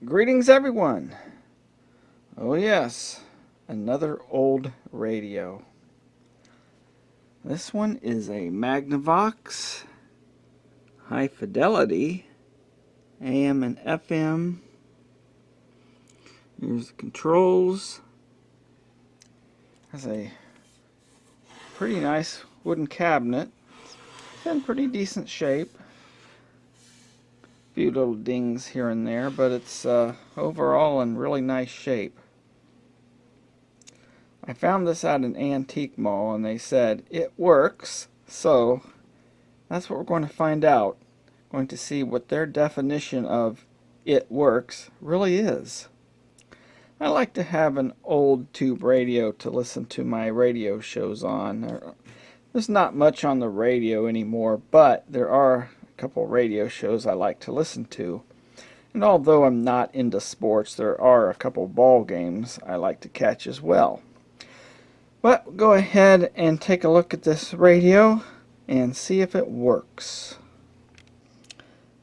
Greetings, everyone. Oh, yes, another old radio. This one is a Magnavox, high fidelity, AM and FM. Here's the controls. Has a pretty nice wooden cabinet. It's in pretty decent shape. A few little dings here and there, but it's overall in really nice shape. I found this at an antique mall and they said it works, so that's what we're going to find out. Going to see what their definition of it works really is. I like to have an old tube radio to listen to my radio shows on. There's not much on the radio anymore, but there are a couple radio shows I like to listen to. And although I'm not into sports, there are a couple ball games I like to catch as well. But go ahead and take a look at this radio and see if it works.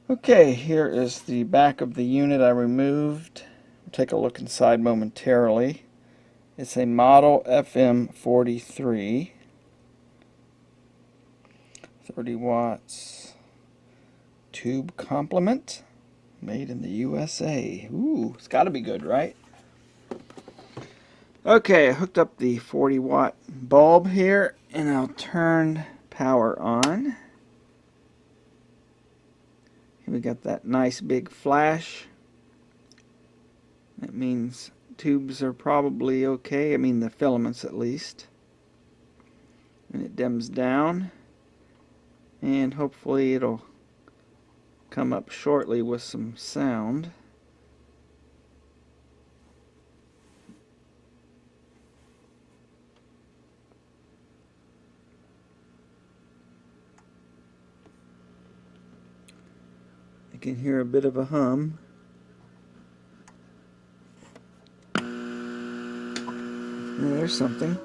Okay, here is the back of the unit I removed. We'll take a look inside momentarily. It's a model FM43. 30 watts tube complement, made in the USA. Ooh, it's got to be good, right? Okay, I hooked up the 40 watt bulb here, and I'll turn power on. Here we got that nice big flash. That means tubes are probably okay, I mean the filaments at least. And it dims down, and hopefully it'll come up shortly with some sound. I can hear a bit of a hum. There's something.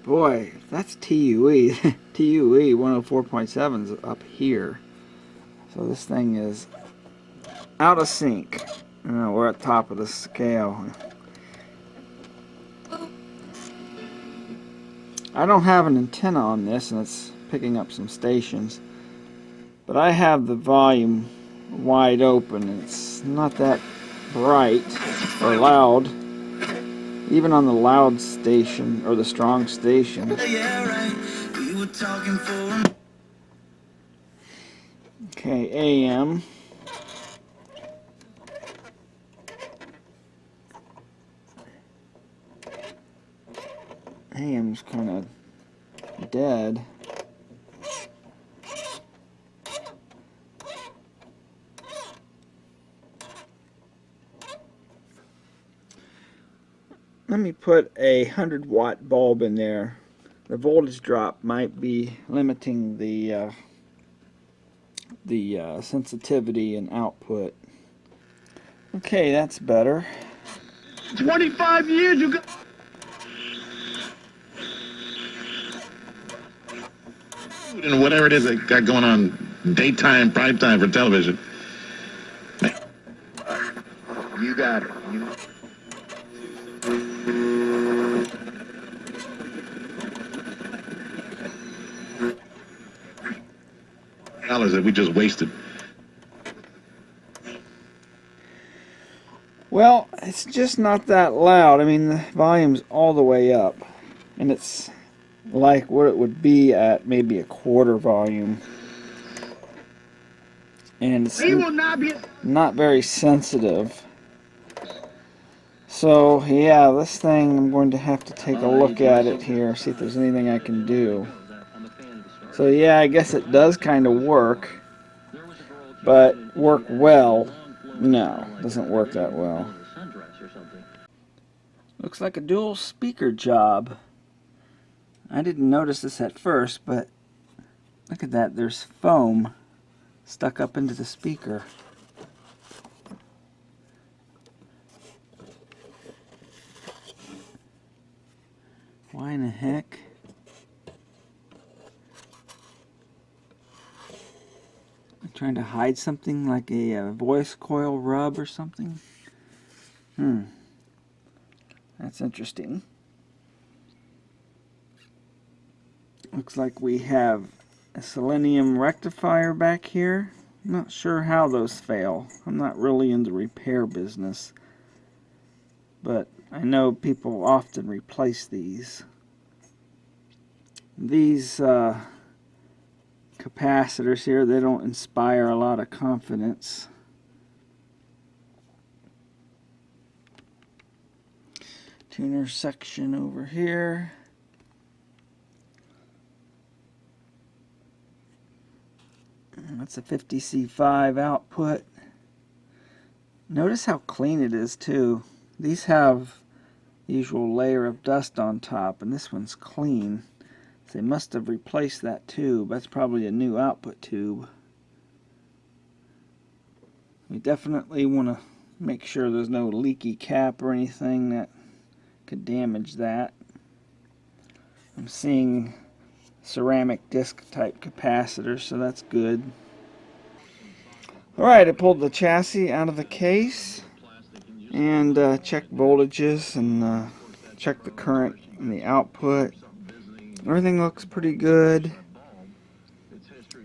Boy, that's TUE. TUE 104.7 is up here. So this thing is out of sync. We're at the top of the scale. I don't have an antenna on this, and it's picking up some stations. But I have the volume wide open. It's not that bright or loud. Even on the loud station, or the strong station. Okay, AM. AM's kind of dead. Let me put a 100 watt bulb in there. The voltage drop might be limiting the sensitivity and output. Okay, that's better. 25 years you got. And whatever it is they got going on daytime, prime time for television. You got it. Dollars that we just wasted. Well, it's just not that loud. I mean, the volume's all the way up, and it's like what it would be at maybe a quarter volume. And it's not very sensitive. So yeah, this thing, I'm going to have to take a look at it here, see if there's anything I can do. So yeah, I guess it does kind of work, but work well? No, doesn't work that well. Looks like a dual speaker job. I didn't notice this at first, but look at that, there's foam stuck up into the speaker. Why in the heck? I'm trying to hide something like a voice coil rub or something? That's interesting. Looks like we have a selenium rectifier back here. I'm not sure how those fail. I'm not really in the repair business, but I know people often replace these. These capacitors here, they don't inspire a lot of confidence. Tuner section over here. That's a 50C5 output. Notice how clean it is too. These have the usual layer of dust on top, and this one's clean. So they must have replaced that tube. That's probably a new output tube. We definitely want to make sure there's no leaky cap or anything that could damage that. I'm seeing ceramic disc type capacitors, so that's good. Alright, I pulled the chassis out of the case and checked voltages and checked the current in the output. Everything looks pretty good.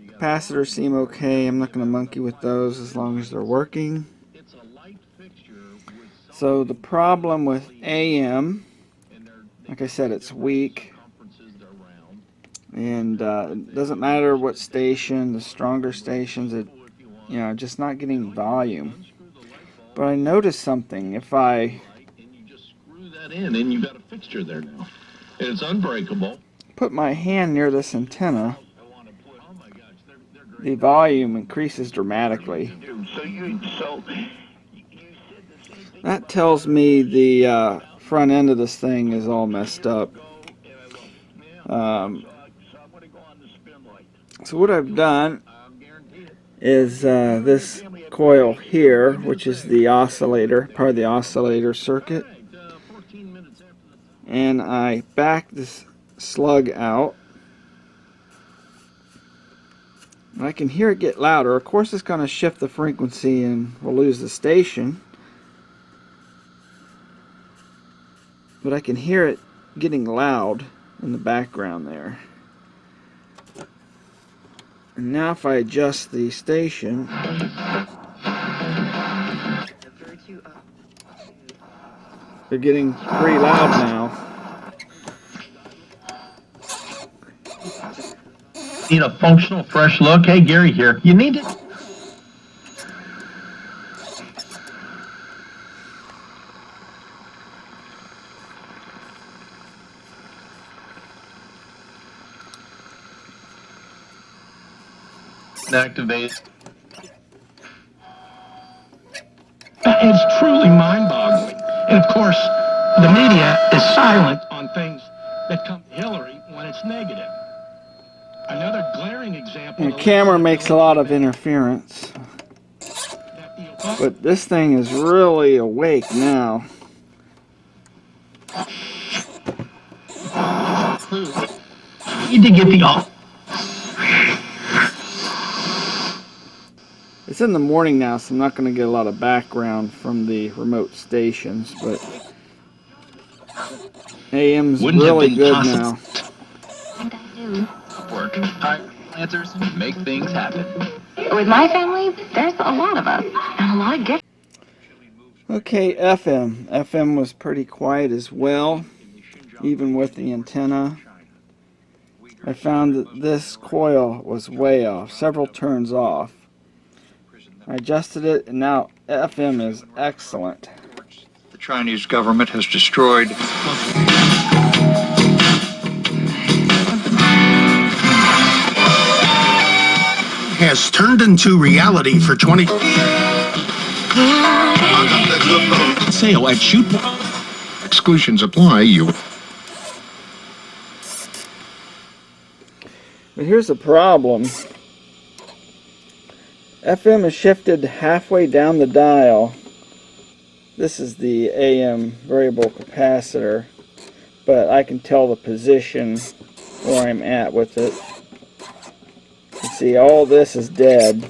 Capacitors seem okay. I'm not going to monkey with those as long as they're working. So the problem with AM, like I said, it's weak. And it doesn't matter what station, the stronger stations, just not getting volume. But I noticed something. If I screw that in, and you've got a fixture there now. And it's unbreakable. Put my hand near this antenna, the volume increases dramatically. That tells me the front end of this thing is all messed up. So what I've done is this coil here, which is the oscillator, part of the oscillator circuit, and I back this slug out. I can hear it get louder. Of course it's going to shift the frequency and we'll lose the station, but I can hear it getting loud in the background there. And now if I adjust the station, they're getting pretty loud now. Need a functional, fresh look? Hey, Gary here. You need it. Activate. It's truly mind-boggling. And of course, the media is silent on things that come to Hillary when it's negative. Another glaring example. The camera makes a lot of interference, but this thing is really awake now. Need to get the off. It's in the morning now, so I'm not going to get a lot of background from the remote stations, but AM's really good now. Work. Answers make things happen. With my family, there's a lot of us and a lot of gifts. Okay, FM. FM was pretty quiet as well, even with the antenna. I found that this coil was way off, several turns off. I adjusted it, and now FM is excellent. The Chinese government has destroyed. Has turned into reality for 20. Sale at Shoot. Exclusions apply. But here's the problem. FM is shifted halfway down the dial. This is the AM variable capacitor, but I can tell the position where I'm at with it. You see, all this is dead.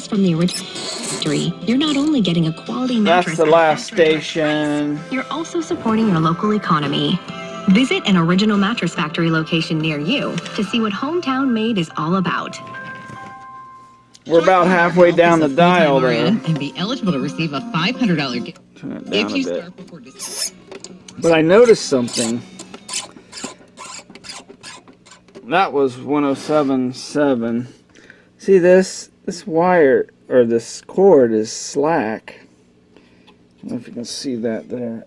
From the original factory, you're not only getting a quality mattress. That's the last station. You're also supporting your local economy. Visit an Original Mattress Factory location near you to see what hometown made is all about. We're about halfway down the dial there. And be eligible to receive a $500 gift Turn it down if you a bit. start before December. But I noticed something. That was 107.7. See this wire, or this cord, is slack. I don't know if you can see that there.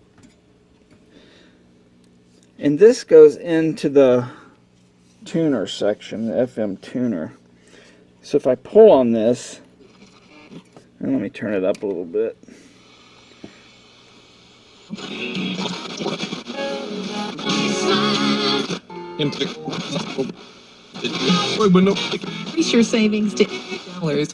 And this goes into the tuner section, the FM tuner. So if I pull on this, and let me turn it up a little bit. Increase your savings to $8.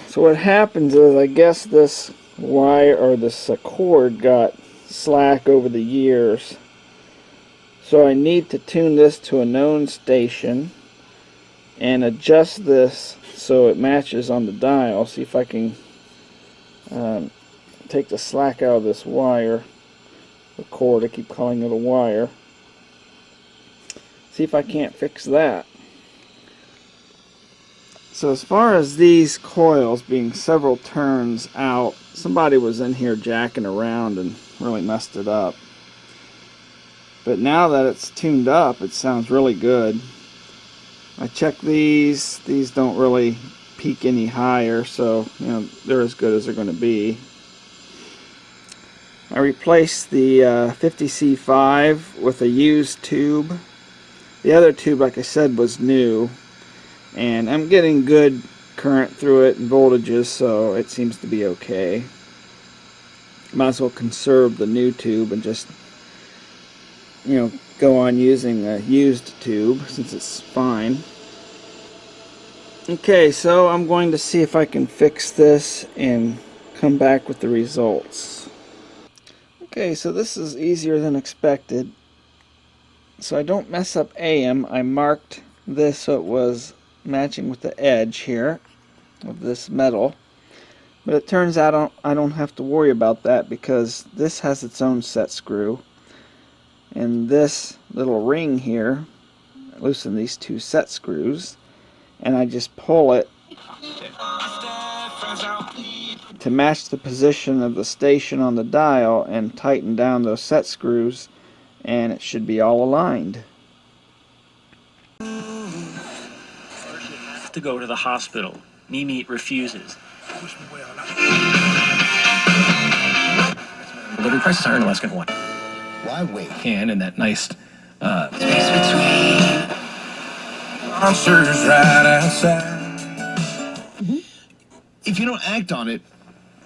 So what happens is, I guess this wire, or this cord, got slack over the years. So I need to tune this to a known station and adjust this so it matches on the dial. See if I can take the slack out of this wire, the cord. I keep calling it a wire. See if I can't fix that. So as far as these coils being several turns out, somebody was in here jacking around and really messed it up. But now that it's tuned up, it sounds really good. I checked these don't really peak any higher, so you know they're as good as they're going to be. I replaced the 50C5 with a used tube. The other tube, like I said, was new, and I'm getting good current through it and voltages, so it seems to be okay. Might as well conserve the new tube and just, you know, go on using a used tube since it's fine. Okay, so I'm going to see if I can fix this and come back with the results. Okay, so this is easier than expected. So I don't mess up AM, I marked this so it was matching with the edge here of this metal. But it turns out I don't have to worry about that because this has its own set screw. And this little ring here, I loosen these two set screws, and I just pull it to match the position of the station on the dial and tighten down those set screws, and it should be all aligned. To go to the hospital. Mimi refuses. Delivery prices higher in Alaska and Hawaii. Why wait? Can in that nice Space between monsters right outside. If you don't act on it,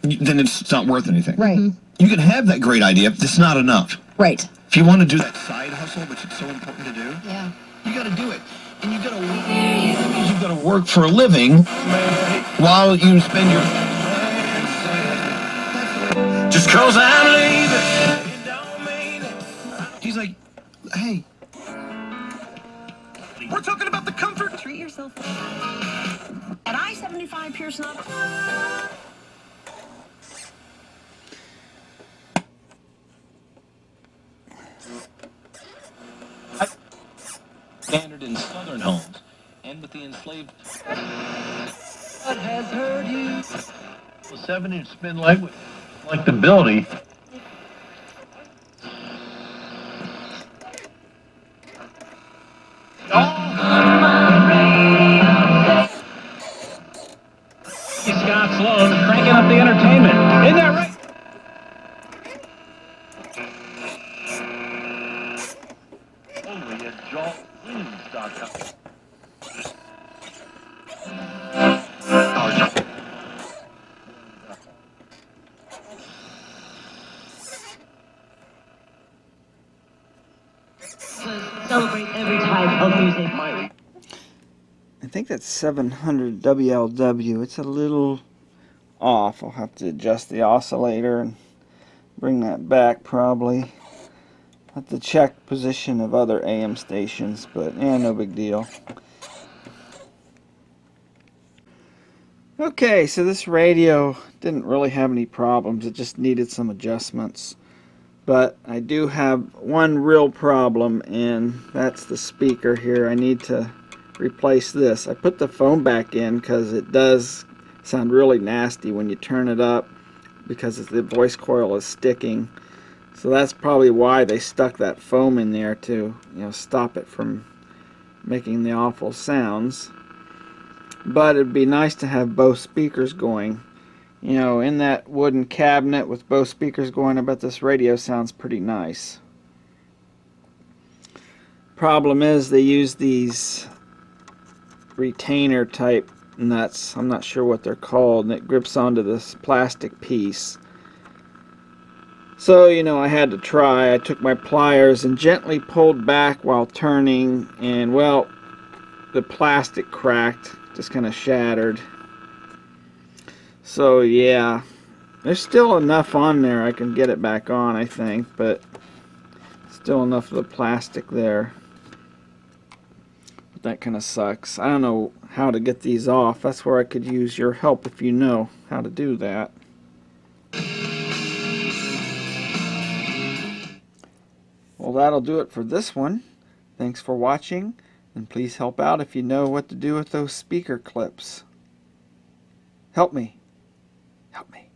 then it's not worth anything. Right. You can have that great idea, but it's not enough. Right. If you want to do that side hustle, which is so important to do, Yeah. you got to do it. And you got to work for a living while you spend your. Just 'cause I'm leaving, it don't mean it. He's like, hey, we're talking about the comfort. Treat yourself. At I-75 Pearson. standard in southern homes and with the enslaved. What has hurt you? A 7-inch spin light with selectability. Scott Sloan cranking up the entertainment. Isn't that right? Only at JoelWilliams.com. Celebrate every type of music. I think that's 700 WLW. It's a little off. I'll have to adjust the oscillator and bring that back probably. Have to check position of other AM stations, but no big deal. Okay, so this radio didn't really have any problems. It just needed some adjustments. But I do have one real problem, and that's the speaker here. I need to replace this. I put the phone back in because it does sound really nasty when you turn it up because the voice coil is sticking. So that's probably why they stuck that foam in there to, stop it from making the awful sounds. But it'd be nice to have both speakers going. In that wooden cabinet with both speakers going, I bet this radio sounds pretty nice. Problem is they use these retainer type nuts. I'm not sure what they're called, and it grips onto this plastic piece. So, I had to try. I took my pliers and gently pulled back while turning, and well, the plastic cracked, just kind of shattered. So yeah, there's still enough on there. I can get it back on, I think, but still enough of the plastic there. But that kind of sucks. I don't know how to get these off. That's where I could use your help if you know how to do that. Well, that'll do it for this one. Thanks for watching, and please help out if you know what to do with those speaker clips. Help me. Help me.